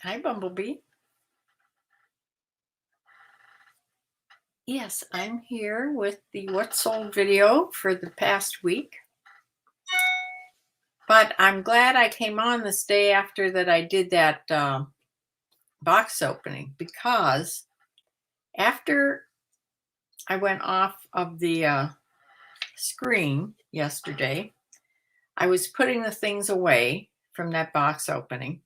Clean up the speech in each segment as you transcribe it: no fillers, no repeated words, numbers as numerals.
Hi, Bumblebee. Yes, I'm here with the What Sold video for the past week. But I'm glad I came on this day after that I did that box opening, because after I went off of the screen yesterday, I was putting the things away from that box opening,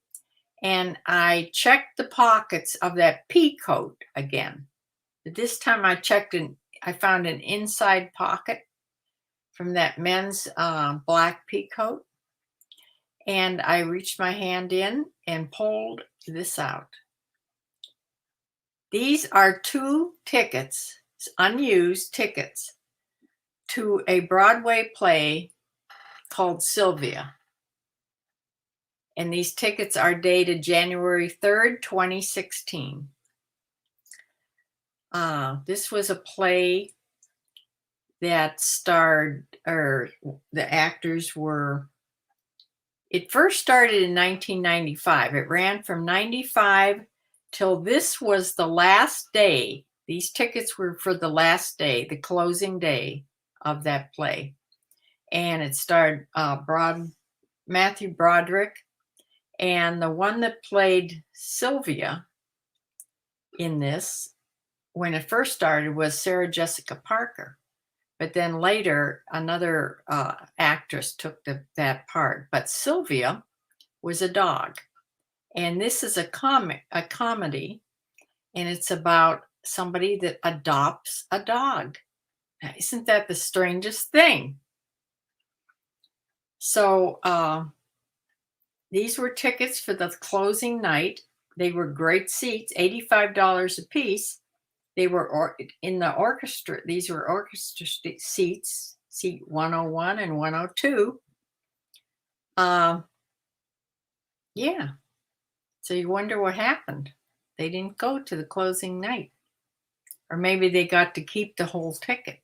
and I checked the pockets of that pea coat again. This time I checked and I found an inside pocket from that men's black pea coat, and I reached my hand in and pulled this out. These are 2 tickets, unused tickets, to a Broadway play called Sylvia. And these tickets are dated January 3rd, 2016. This was a play that starred, or the actors were, it first started in 1995. It ran from 95 till this was the last day. These tickets were for the last day, the closing day of that play. And it starred Matthew Broderick, and the one that played Sylvia in this, when it first started, was Sarah Jessica Parker. But then later, another actress took that part. But Sylvia was a dog. And this is a comedy, and it's about somebody that adopts a dog. Now, isn't that the strangest thing? So these were tickets for the closing night. They were great seats, $85 a piece. They were in the orchestra. These were orchestra seats, seat 101 and 102. Yeah. So you wonder what happened. They didn't go to the closing night. Or maybe they got to keep the whole ticket.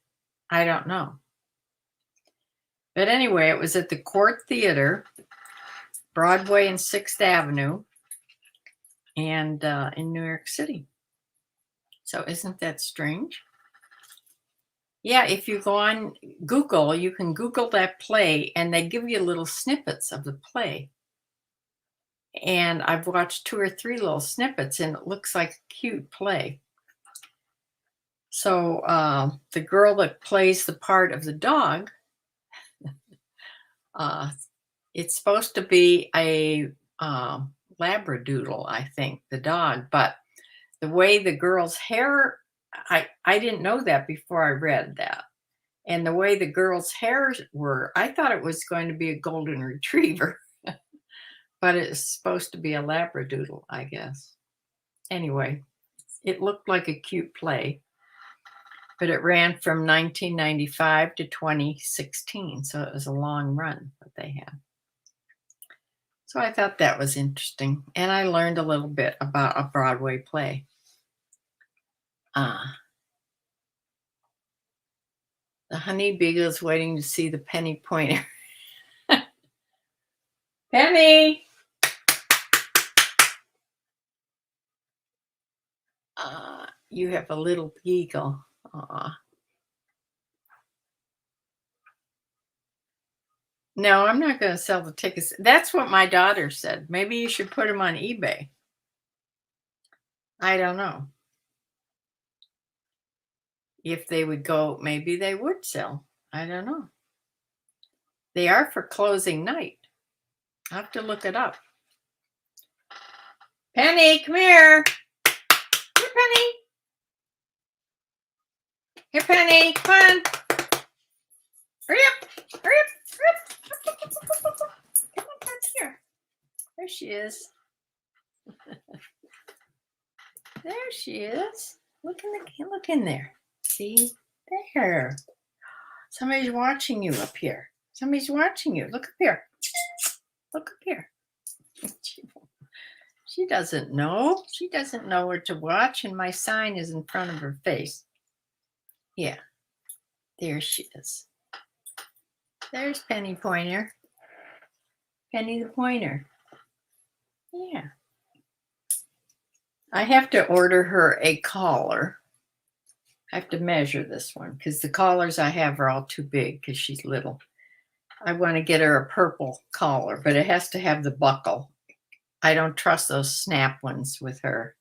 I don't know. But anyway, it was at the Court Theater, Broadway and 6th Avenue, and in New York City. So isn't that strange? Yeah, if you go on Google, you can Google that play, and they give you little snippets of the play. And I've watched 2 or 3 little snippets, and it looks like a cute play. So the girl that plays the part of the dog, it's supposed to be a Labradoodle, I think, the dog. But the way the girl's hair, I didn't know that before I read that. And the way the girl's hairs were, I thought it was going to be a golden retriever. But it's supposed to be a Labradoodle, I guess. Anyway, it looked like a cute play. But it ran from 1995 to 2016. So it was a long run that they had. So I thought that was interesting. And I learned a little bit about a Broadway play. The honeybee is waiting to see the penny pointer. Penny! You have a little beagle. No, I'm not going to sell the tickets. That's what my daughter said. Maybe you should put them on eBay. I don't know. If they would go, maybe they would sell. I don't know. They are for closing night. I'll have to look it up. Penny, come here. Here, Penny. Here, Penny, come on. Hurry up. Hurry up. Hurry up. Come on, come here. There she is. There she is. Look in there. See? There. Somebody's watching you up here. Somebody's watching you. Look up here. Look up here. She doesn't know. She doesn't know where to watch, and my sign is in front of her face. Yeah. There she is. There's Penny Pointer. Penny the Pointer. Yeah. I have to order her a collar. I have to measure this one because the collars I have are all too big because she's little. I want to get her a purple collar, but it has to have the buckle. I don't trust those snap ones with her.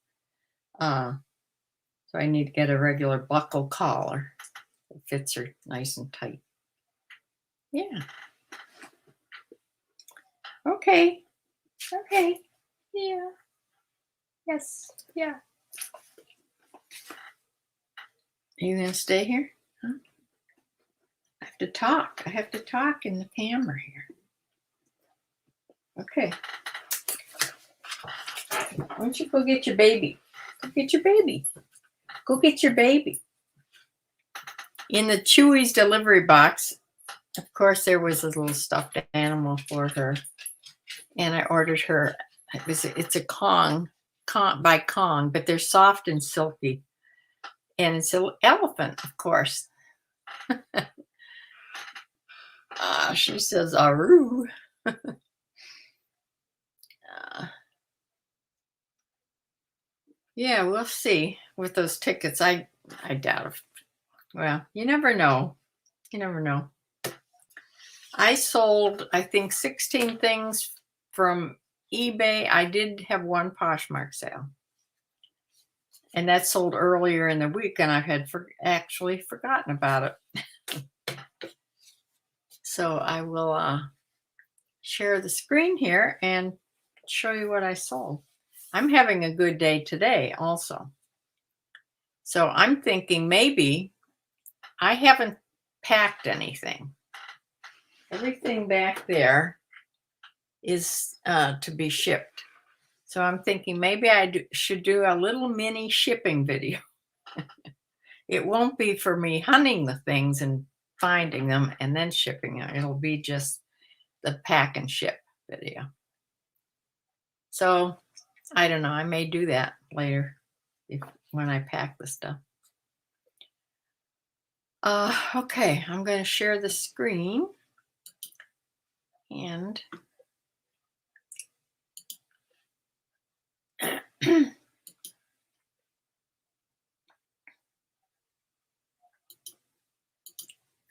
So I need to get a regular buckle collar that fits her nice and tight. Yeah. Okay. Okay. Yeah. Yes. Yeah. Are you going to stay here? Huh? I have to talk. I have to talk in the camera here. Okay. Why don't you go get your baby? Go get your baby. Go get your baby. In the Chewy's delivery box, of course, there was a little stuffed animal for her. And I ordered her, it's a Kong by Kong, but they're soft and silky. And it's an elephant, of course. She says, Aru. Yeah, we'll see with those tickets. I doubt it. Well, you never know. You never know. I sold, I think, 16 things from eBay. I did have one Poshmark sale. And that sold earlier in the week, and I had actually forgotten about it. So I will share the screen here and show you what I sold. I'm having a good day today also. So I'm thinking maybe I haven't packed anything. Everything back there is to be shipped. So I'm thinking maybe I should do a little mini shipping video. It won't be for me hunting the things and finding them and then shipping them. It'll be just the pack and ship video. So I don't know. I may do that later when I pack the stuff. Okay, I'm going to share the screen and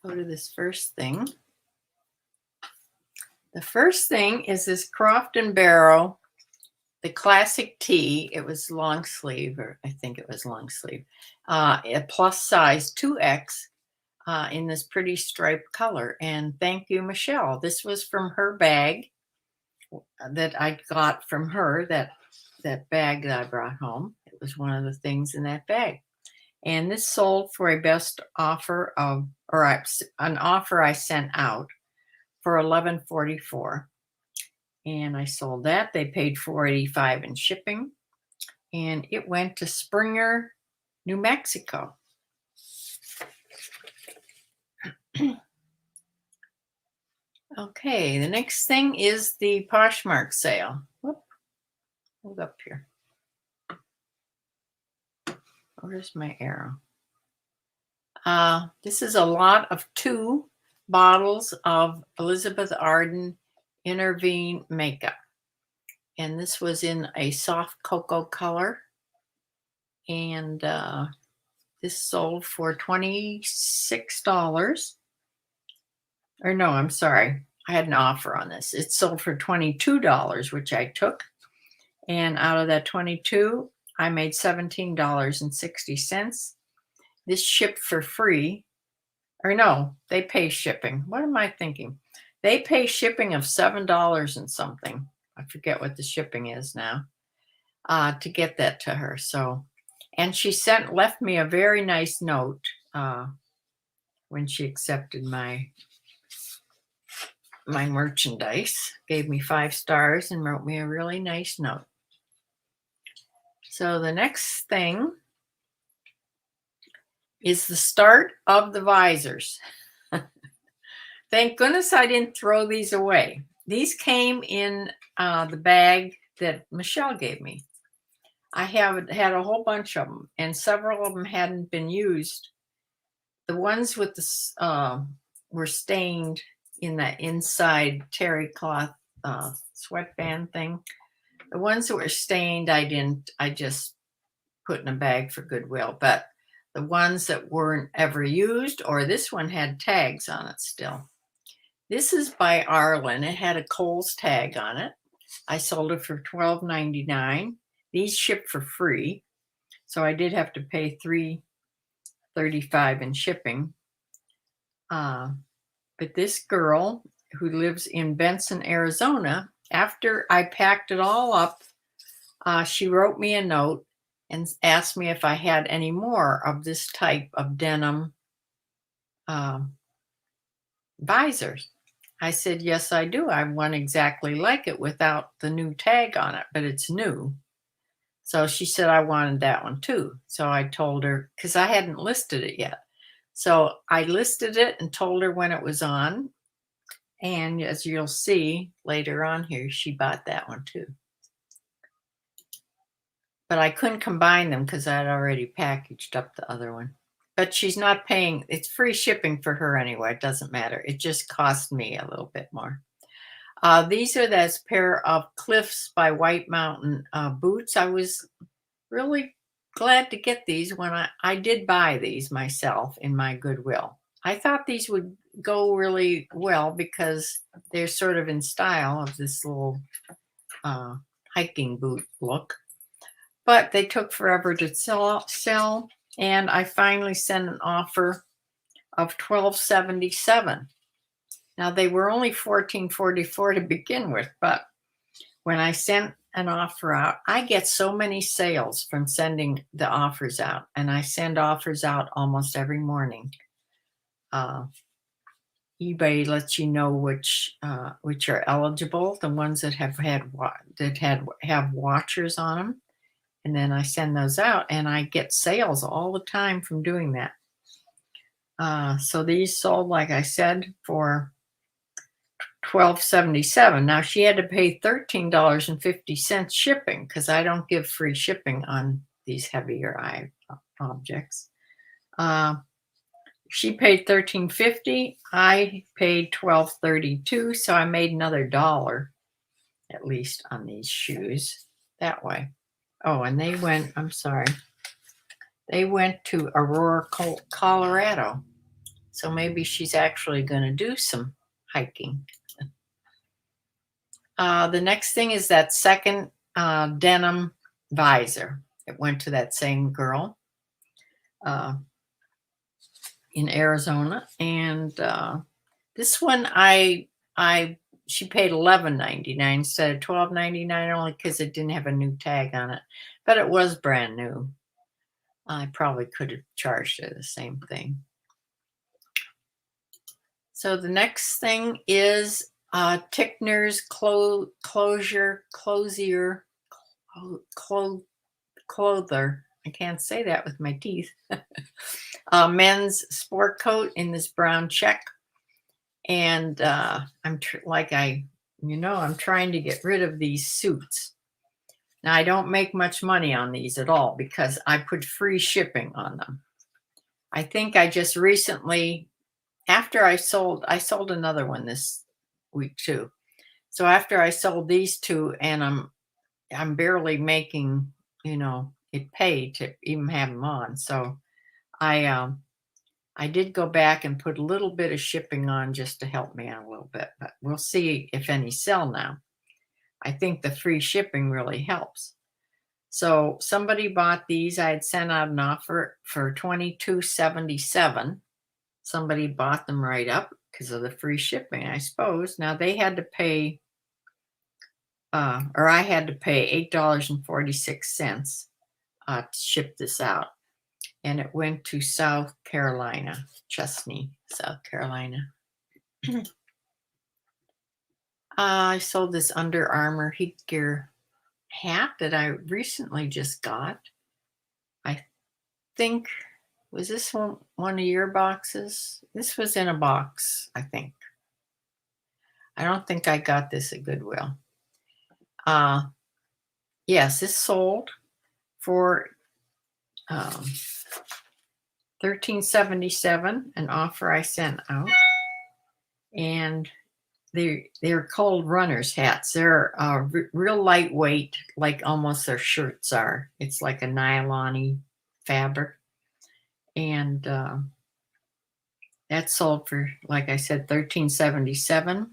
go to this first thing. The first thing is this Croft and Barrow, the classic tee. It was long sleeve, or I think it was long sleeve, a plus size 2X in this pretty striped color. And thank you, Michelle. This was from her bag that I got from her, that bag that I brought home. It was one of the things in that bag. And this sold for a best offer of, or an offer I sent out for $11.44. And I sold that. They paid $4.85 in shipping. And it went to Springer, New Mexico. Okay, the next thing is the Poshmark sale. Whoop, hold up here. Where's my arrow? This is a lot of 2 bottles of Elizabeth Arden Intervene makeup. And this was in a soft cocoa color. And this sold for $26. Or no, I'm sorry. I had an offer on this. It sold for $22, which I took. And out of that 22, I made $17.60. This shipped for free. Or no, they pay shipping. What am I thinking? They pay shipping of $7 and something. I forget what the shipping is now. To get that to her. So, and she left me a very nice note when she accepted my merchandise. Gave me 5 stars and wrote me a really nice note. So the next thing is the start of the visors. Thank goodness I didn't throw these away. These came in the bag that Michelle gave me. I have had a whole bunch of them, and several of them hadn't been used. The ones with the were stained in that inside terry cloth sweatband thing. The ones that were stained, I just put in a bag for Goodwill. But the ones that weren't ever used, or this one had tags on it still. This is by Arlen. It had a Kohl's tag on it. I sold it for $12.99. These ship for free. So I did have to pay $3.35 in shipping. But this girl who lives in Benson, Arizona, after I packed it all up, she wrote me a note and asked me if I had any more of this type of denim visors. I said, yes, I do. I have one exactly like it without the new tag on it, but it's new. So she said I wanted that one too. So I told her, because I hadn't listed it yet. So I listed it and told her when it was on. And as you'll see later on here, she bought that one too. But I couldn't combine them because I had already packaged up the other one. But she's not paying. It's free shipping for her anyway. It doesn't matter. It just cost me a little bit more. These are this pair of Cliffs by White Mountain boots. I was really glad to get these when I did buy these myself in my Goodwill. I thought these would go really well because they're sort of in style of this little hiking boot look. But they took forever to sell, and I finally sent an offer of $12.77. Now they were only $14.44 to begin with, but when I sent an offer out, I get so many sales from sending the offers out, and I send offers out almost every morning. eBay lets you know which are eligible, the ones that have watchers on them, and then I send those out, and I get sales all the time from doing that. So these sold, like I said, for $12.77. Now she had to pay $13.50 shipping because I don't give free shipping on these heavier objects. She paid $13.50. I paid $12.32, so I made another $1 at least on these shoes that way. Oh, and they went, I'm sorry, they went to Aurora, Colorado. So maybe she's actually going to do some hiking. The next thing is that second denim visor. It went to that same girl in Arizona, and this one she paid $11.99 instead of $12.99 only because it didn't have a new tag on it, but it was brand new. I probably could have charged her the same thing. So the next thing is Tickner's Clothier. I can't say that with my teeth. Men's sport coat in this brown check, and I'm trying to get rid of these suits. Now I don't make much money on these at all because I put free shipping on them. I think I just recently, after I sold another one this week too. So after I sold these two, and I'm barely making, it pay to even have them on. So I did go back and put a little bit of shipping on just to help me out a little bit, but we'll see if any sell now. I think the free shipping really helps. So somebody bought these. I had sent out an offer for $22.77. Somebody bought them right up because of the free shipping, I suppose. Now they had to pay, or I had to pay $8.46 to ship this out. And it went to South Carolina, Chesney, South Carolina. I sold this Under Armour heat gear hat that I recently just got. I think, was this one of your boxes? This was in a box, I think. I don't think I got this at Goodwill. Yes, this sold for $13.77, an offer I sent out. And they're called runner's hats. They're real lightweight, like almost their shirts are. It's like a nylon-y fabric. And that sold for, like I said, $13.77.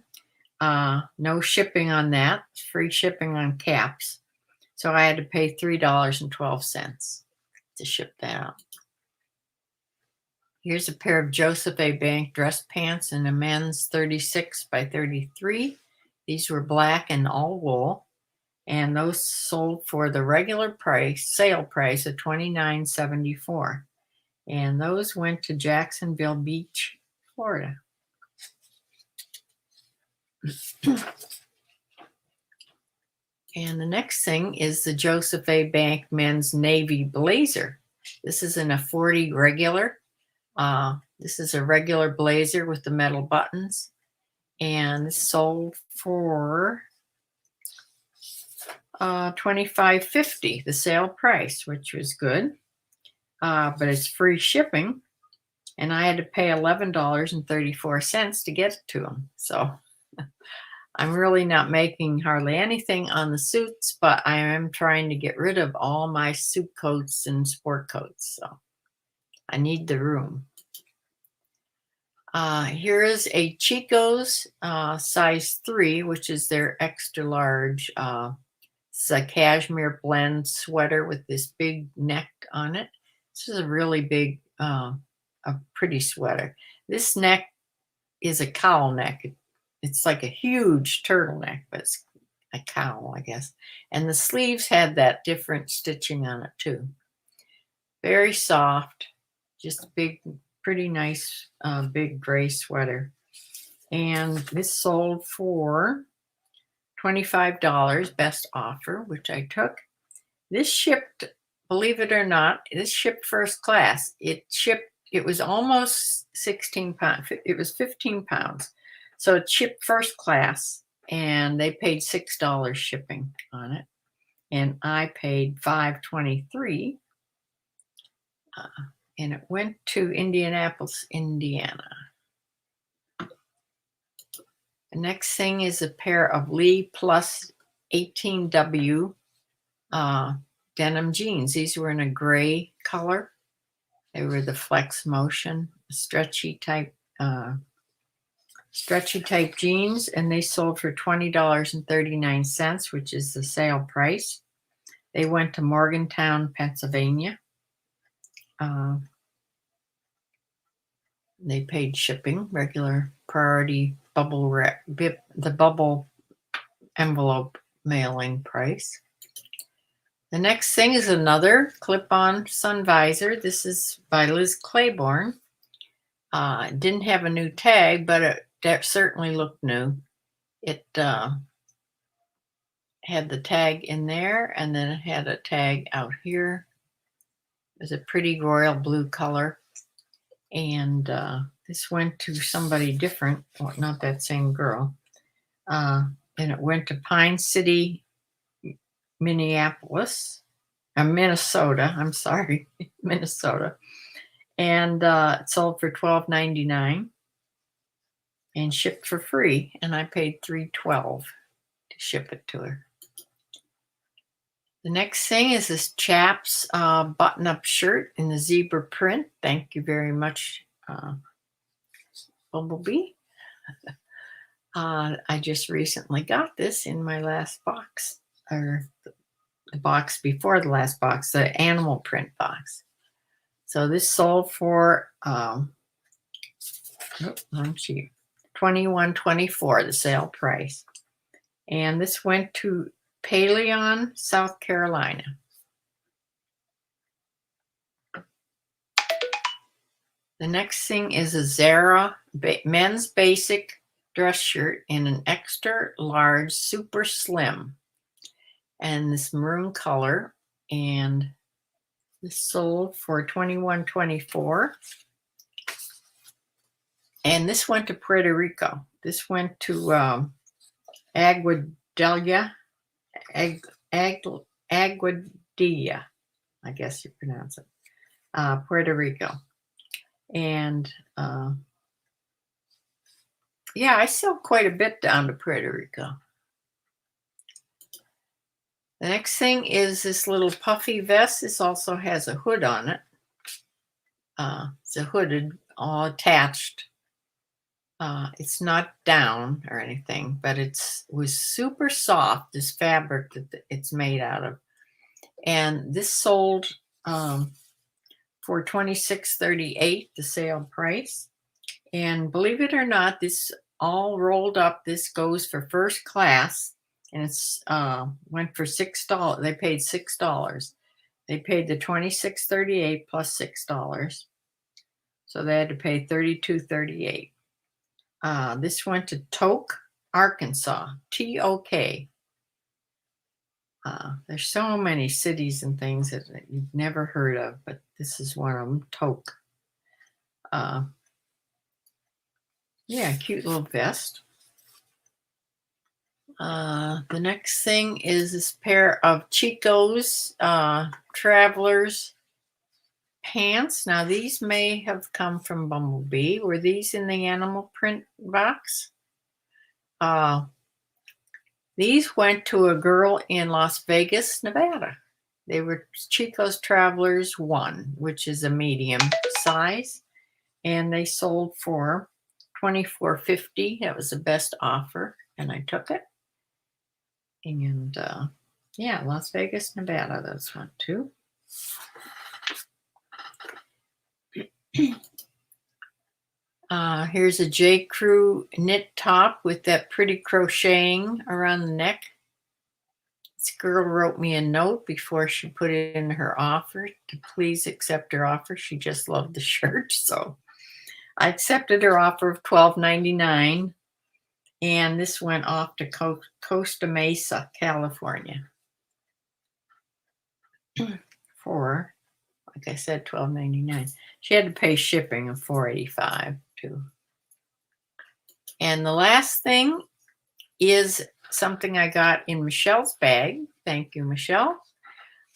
No shipping on that. Free shipping on caps. So I had to pay $3.12 to ship that out. Here's a pair of Joseph A. Bank dress pants in a men's 36 by 33. These were black and all wool, and those sold for the regular price, sale price of $29.74. And those went to Jacksonville Beach, Florida. And the next thing is the Joseph A. Bank men's navy blazer. This is in a 40 regular. This is a regular blazer with the metal buttons, and this sold for $25.50, the sale price, which was good. But it's free shipping, and I had to pay $11.34 to get it to them. So I'm really not making hardly anything on the suits, but I am trying to get rid of all my suit coats and sport coats. So I need the room. Here is a Chico's size 3, which is their extra large. It's a cashmere blend sweater with this big neck on it. This is a really big, a pretty sweater. This neck is a cowl neck. It's like a huge turtleneck, but it's a cowl, I guess. And the sleeves had that different stitching on it too. Very soft, just big, pretty nice, big gray sweater. And this sold for $25, best offer, which I took. This shipped, believe it or not, this shipped first class. It was almost 16 pounds. It was 15 pounds. So it shipped first class, and they paid $6 shipping on it. And I paid $5.23. And it went to Indianapolis, Indiana. The next thing is a pair of Lee Plus 18W denim jeans. These were in a gray color. They were the Flex Motion stretchy type jeans, and they sold for $20.39, which is the sale price. They went to Morgantown, Pennsylvania. They paid shipping, regular priority bubble wrap, the bubble envelope mailing price. The next thing is another clip-on sun visor. This is by Liz Claiborne. It didn't have a new tag, but it certainly looked new. It had the tag in there, and then it had a tag out here. It was a pretty royal blue color. And this went to somebody different, well, not that same girl. And it went to Pine City, Minnesota. I'm sorry, Minnesota. And it sold for $12.99 and shipped for free. And I paid $3.12 to ship it to her. The next thing is this Chaps button-up shirt in the zebra print. Thank you very much, Bumblebee. I just recently got this in my last box, or the box before the last box, the animal print box. So this sold for $21.24, the sale price. And this went to Paleon, South Carolina. The next thing is a Zara men's basic dress shirt in an extra large super slim, and this maroon color, and this sold for $21.24. And this went to Puerto Rico. This went to Aguadilla, I guess you pronounce it, Puerto Rico. And Yeah, I sell quite a bit down to Puerto Rico. The next thing is this little puffy vest. This also has a hood on it. It's a hooded, all attached. It's not down or anything, but was super soft, this fabric that it's made out of. And this sold for $26.38, the sale price. And believe it or not, this all rolled up. This goes for first class, and it's went for $6. They paid $6. They paid the $26.38 plus $6, so they had to pay $32.38. This went to Tok, Arkansas. Tok. There's so many cities and things that you've never heard of, but this is one of them. Tok. Yeah, cute little vest. The next thing is this pair of Chico's Travelers pants. Now, these may have come from Bumblebee. Were these in the animal print box? These went to a girl in Las Vegas, Nevada. They were Chico's Travelers 1, which is a medium size, and they sold for $24.50. That was the best offer, and I took it. And yeah, Las Vegas, Nevada, that's one too. Here's a J. Crew knit top with that pretty crocheting around the neck. This girl wrote me a note before she put it in her offer to please accept her offer. She just loved the shirt, so I accepted her offer of $12.99, and this went off to Costa Mesa, California for, like I said, $12.99. She had to pay shipping of $4.85 too. And the last thing is something I got in Michelle's bag. Thank you, Michelle.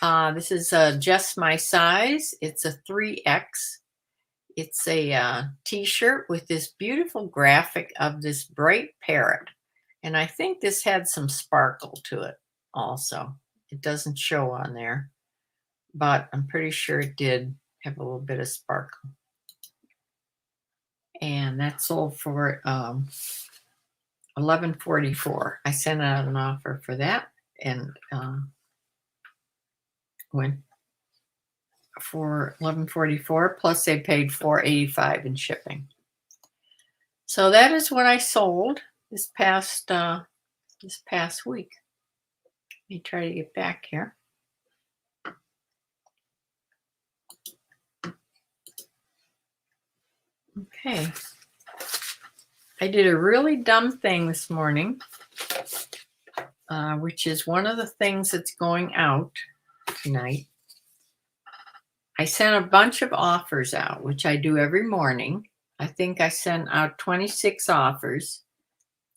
This is just my size. It's a 3X. It's a t-shirt with this beautiful graphic of this bright parrot. And I think this had some sparkle to it also. It doesn't show on there, but I'm pretty sure it did have a little bit of sparkle. And that sold for $11.44. I sent out an offer for that, and went for $11.44, plus they paid $4.85 in shipping. So that is what I sold this past week. Let me try to get back here. Okay. I did a really dumb thing this morning, which is one of the things that's going out tonight. I sent a bunch of offers out, which I do every morning. I think I sent out 26 offers.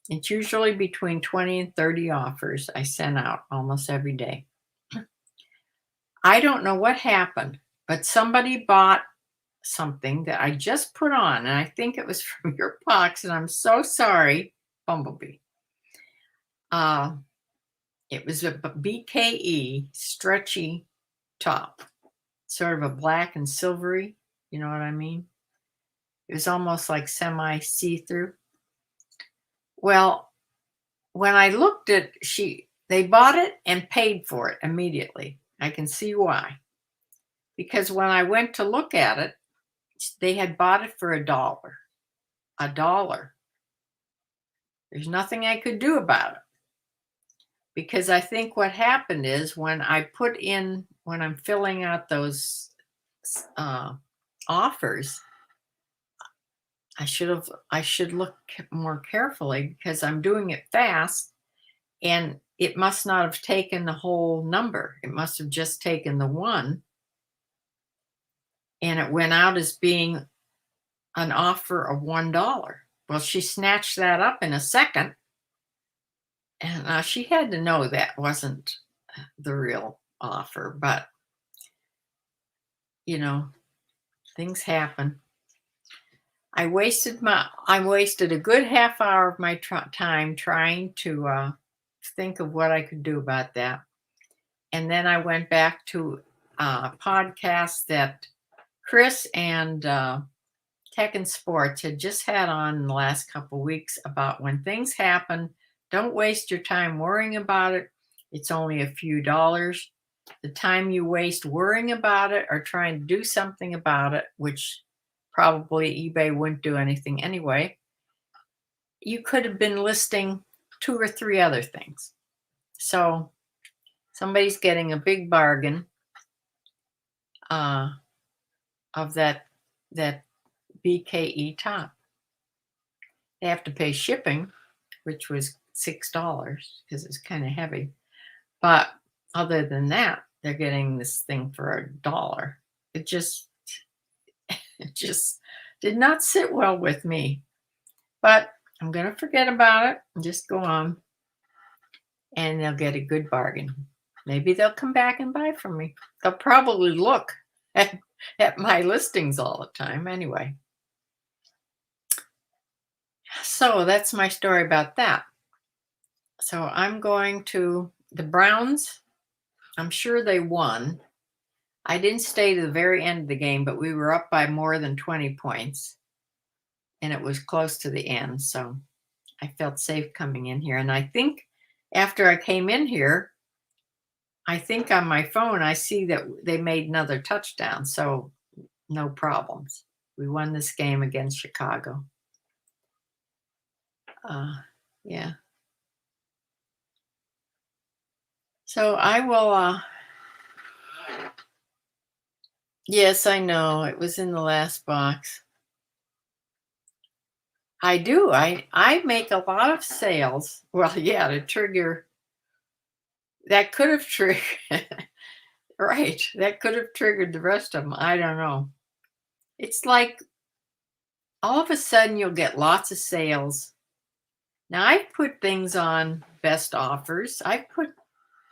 It's usually between 20 and 30 offers I send out almost every day. I don't know what happened, but somebody bought something that I just put on, and I think it was from your box, and I'm so sorry, Bumblebee. It was a BKE stretchy top, sort of a black and silvery, you know what I mean? It was almost like semi see-through. Well, when I looked at they bought it and paid for it immediately. I can see why. Because when I went to look at it, they had bought it for $1. $1. There's nothing I could do about it. Because I think what happened is when I'm filling out those offers, I should look more carefully, because I'm doing it fast, and it must not have taken the whole number. It must have just taken the one, and it went out as being an offer of $1. Well, she snatched that up in a second, and she had to know that wasn't the real offer, but things happen. I wasted a good half hour of my time trying to think of what I could do about that. And then I went back to a podcast that Chris and Tech and Sports had just had on in the last couple of weeks about when things happen, don't waste your time worrying about it. It's only a few dollars. The time you waste worrying about it or trying to do something about it, which probably eBay wouldn't do anything anyway, you could have been listing 2 or 3 other things. So somebody's getting a big bargain of that BKE top. They have to pay shipping, which was $6 because it's kind of heavy. But other than that, they're getting this thing for $1. It just did not sit well with me. But I'm going to forget about it and just go on. And they'll get a good bargain. Maybe they'll come back and buy from me. They'll probably look at my listings all the time anyway. So that's my story about that. So I'm going to the Browns. I'm sure they won. I didn't stay to the very end of the game, but we were up by more than 20 points. And it was close to the end. So I felt safe coming in here. And I think after I came in here, I think on my phone, I see that they made another touchdown. So no problems. We won this game against Chicago. Yeah. So I will, yes, I know it was in the last box. I do. I make a lot of sales. Well, yeah, to trigger, that could have triggered, right. That could have triggered the rest of them. I don't know. It's like all of a sudden you'll get lots of sales. Now I've put things on best offers. I've put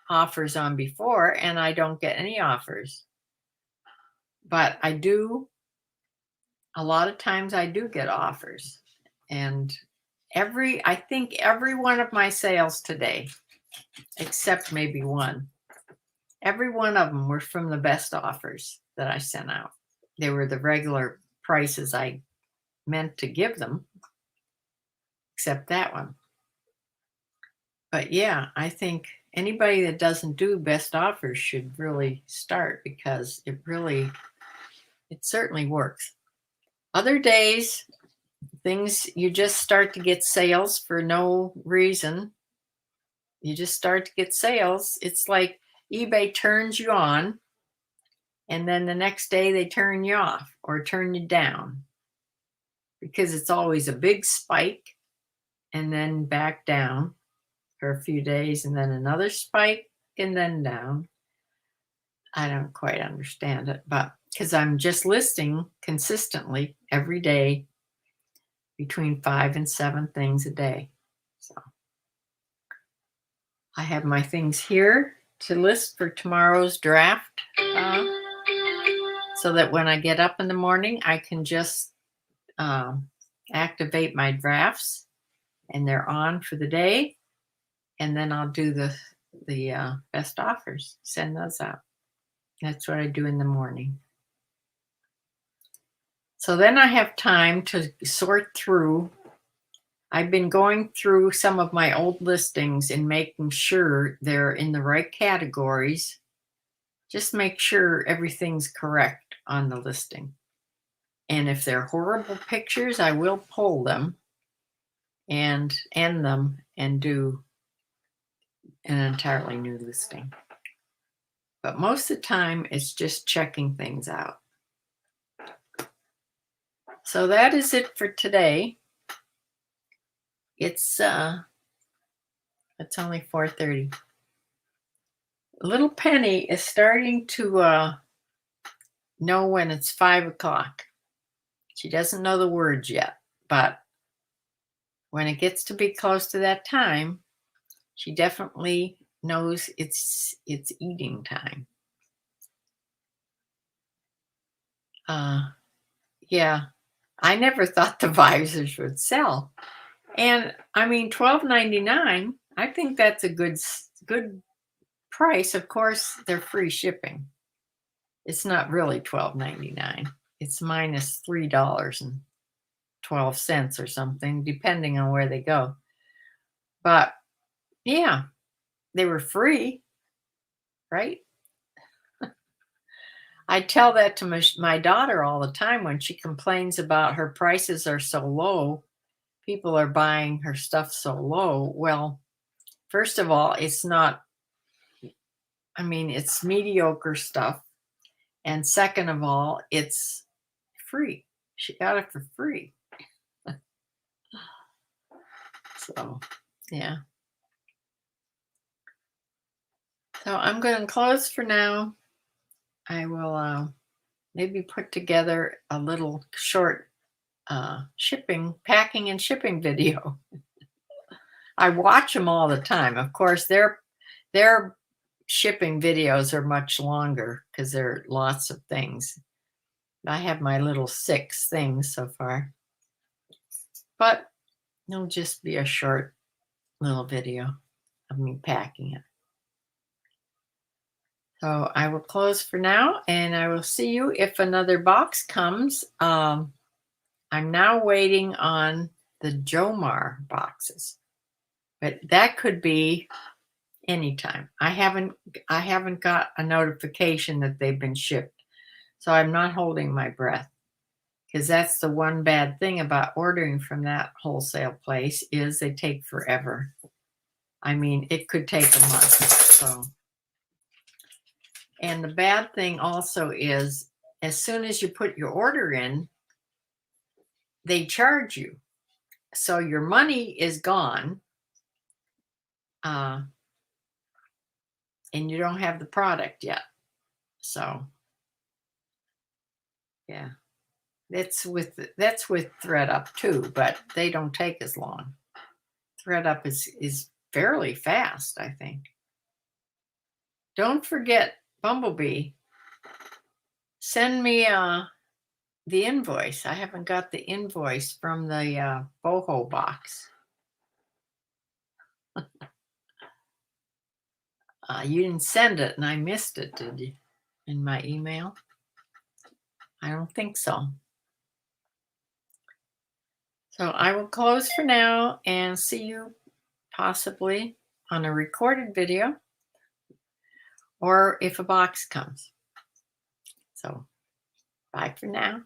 offers on before and I don't get any offers. But I do, a lot of times I do get offers. And I think every one of my sales today, except maybe one, every one of them were from the best offers that I sent out. They were the regular prices I meant to give them, except that one. But yeah, I think anybody that doesn't do best offers should really start because it certainly works. Other days, things, you just start to get sales for no reason. You just start to get sales. It's like eBay turns you on and then the next day they turn you off or turn you down because it's always a big spike and then back down for a few days and then another spike and then down. I don't quite understand it, but because I'm just listing consistently every day between 5 and 7 things a day. So I have my things here to list for tomorrow's draft so that when I get up in the morning, I can just activate my drafts and they're on for the day. And then I'll do the best offers, send those out. That's what I do in the morning. So then I have time to sort through. I've been going through some of my old listings and making sure they're in the right categories. Just make sure everything's correct on the listing. And if they're horrible pictures, I will pull them and end them and do an entirely new listing. But most of the time, it's just checking things out. So that is it for today. It's only 4:30. Little Penny is starting to know when it's 5 o'clock. She doesn't know the words yet, but when it gets to be close to that time, she definitely knows it's eating time. Yeah. I never thought the visors would sell. And I mean, $12.99, I think that's a good price. Of course, they're free shipping. It's not really $12.99. It's minus $3.12 or something, depending on where they go. But yeah, they were free, right? I tell that to my daughter all the time when she complains about her prices are so low. People are buying her stuff so low. Well, first of all, it's not, I mean, it's mediocre stuff. And second of all, it's free. She got it for free. So, yeah. So I'm going to close for now. I will maybe put together a little short packing and shipping video. I watch them all the time. Of course, their shipping videos are much longer because there are lots of things. I have my little 6 things so far, but it'll just be a short little video of me packing it. So I will close for now, and I will see you if another box comes. I'm now waiting on the Jomar boxes, but that could be anytime. I haven't got a notification that they've been shipped, so I'm not holding my breath, because that's the one bad thing about ordering from that wholesale place is they take forever. I mean, it could take a month. So, and the bad thing also is as soon as you put your order in, they charge you. So your money is gone, and you don't have the product yet. So, yeah. That's with ThreadUp too, but they don't take as long. ThreadUp is fairly fast, I think. Don't forget, Bumblebee, send me the invoice. I haven't got the invoice from the boho box. You didn't send it and I missed it, did you? In my email? I don't think so. So I will close for now and see you possibly on a recorded video or if a box comes. So bye for now.